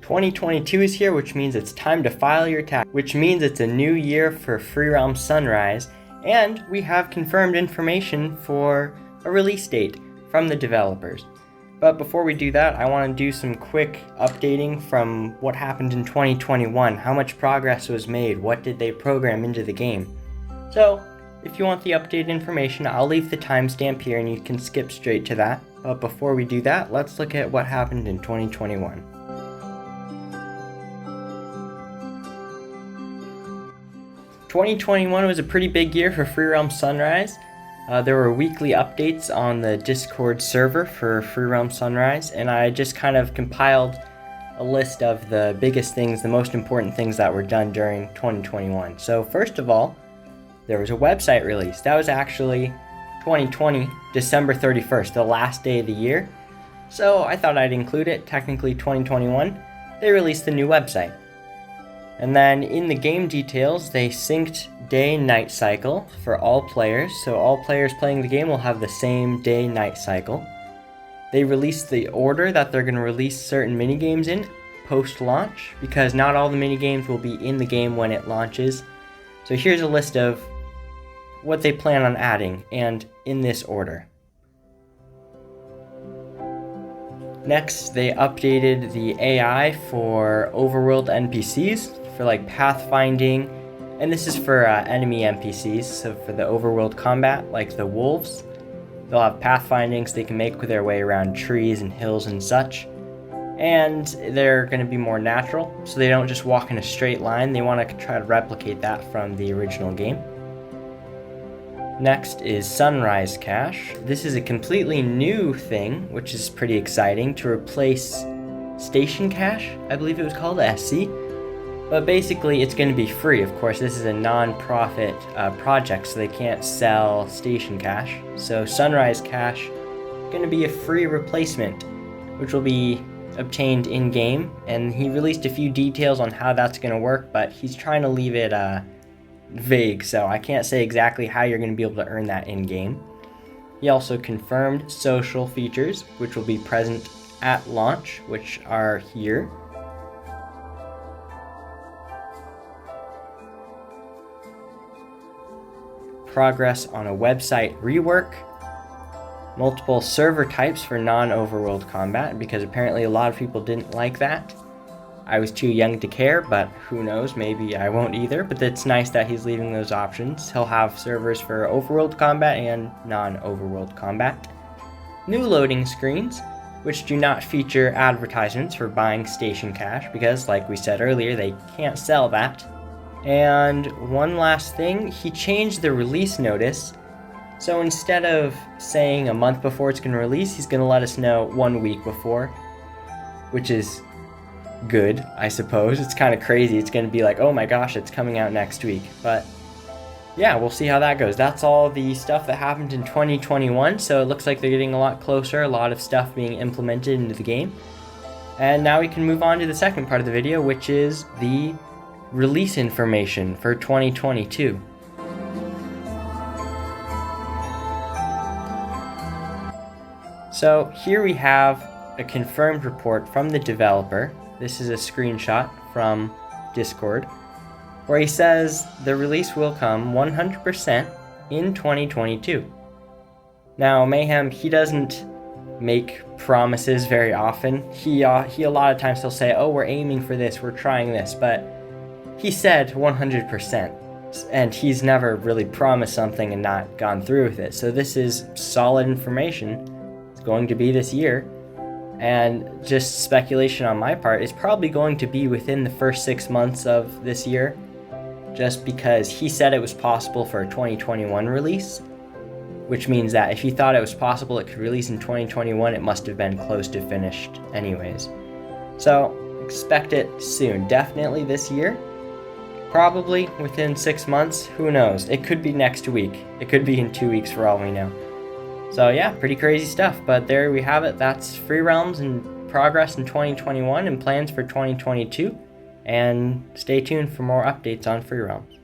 2022 is here, which means it's time to file your tax, which means it's a new year for Free Realm Sunrise, and we have confirmed information for a release date from the developers. But before we do that, I want to do some quick updating from what happened in 2021, how much progress was made, what did they program into the game. So, if you want the updated information, I'll leave the timestamp here and you can skip straight to that. But before we do that, let's look at what happened in 2021. 2021 was a pretty big year for Free Realm Sunrise. There were weekly updates on the Discord server for Free Realm Sunrise, and I just kind of compiled a list of the biggest things, the most important things that were done during 2021. So first of all, there was a website release. That was actually 2020, December 31st, the last day of the year. So I thought I'd include it. Technically 2021, they released the new website. And then in the game details, they synced day-night cycle for all players, so all players playing the game will have the same day-night cycle. They released the order that they're going to release certain minigames in post-launch, because not all the minigames will be in the game when it launches. So here's a list of what they plan on adding, and in this order. Next, they updated the AI for overworld NPCs, for like pathfinding, and this is for enemy NPCs, so for the overworld combat, like the wolves, they'll have pathfinding so they can make their way around trees and hills and such, and they're going to be more natural, so they don't just walk in a straight line. They want to try to replicate that from the original game. Next is Sunrise Cache. This is a completely new thing, which is pretty exciting, to replace Station Cache, I believe it was called, SC. But basically, it's going to be free. Of course, this is a non-profit project, so they can't sell Station Cache. So Sunrise Cache is going to be a free replacement, which will be obtained in-game. And he released a few details on how that's going to work, but he's trying to leave it vague, so I can't say exactly how you're going to be able to earn that in-game. He also confirmed social features, which will be present at launch, which are here. Progress on a website rework, multiple server types for non-overworld combat, because apparently a lot of people didn't like that. I was too young to care, but who knows, maybe I won't either, but it's nice that he's leaving those options. He'll have servers for overworld combat and non-overworld combat. New loading screens, which do not feature advertisements for buying Station Cache, because like we said earlier, they can't sell that. And one last thing, he changed the release notice. So instead of saying a month before it's going to release, he's going to let us know 1 week before, which is good, I suppose. It's kind of crazy. It's going to be like, oh my gosh, it's coming out next week. But yeah, we'll see how that goes. That's all the stuff that happened in 2021. So it looks like they're getting a lot closer, a lot of stuff being implemented into the game. And now we can move on to the second part of the video, which is the release information for 2022. So here we have a confirmed report from the developer. This is a screenshot from Discord, where he says the release will come 100% in 2022. Now, Mayhem, he doesn't make promises very often. He a lot of times he'll say, oh, we're aiming for this, we're trying this, but he said 100%, and he's never really promised something and not gone through with it. So this is solid information. It's going to be this year, and just speculation on my part, it's probably going to be within the first 6 months of this year, just because he said it was possible for a 2021 release, which means that if he thought it was possible it could release in 2021, it must have been close to finished anyways. So expect it soon, definitely this year. Probably within 6 months, who knows? It could be next week. It could be in 2 weeks for all we know. So yeah, pretty crazy stuff, but there we have it. That's Free Realms and progress in 2021 and plans for 2022. And stay tuned for more updates on Free Realms.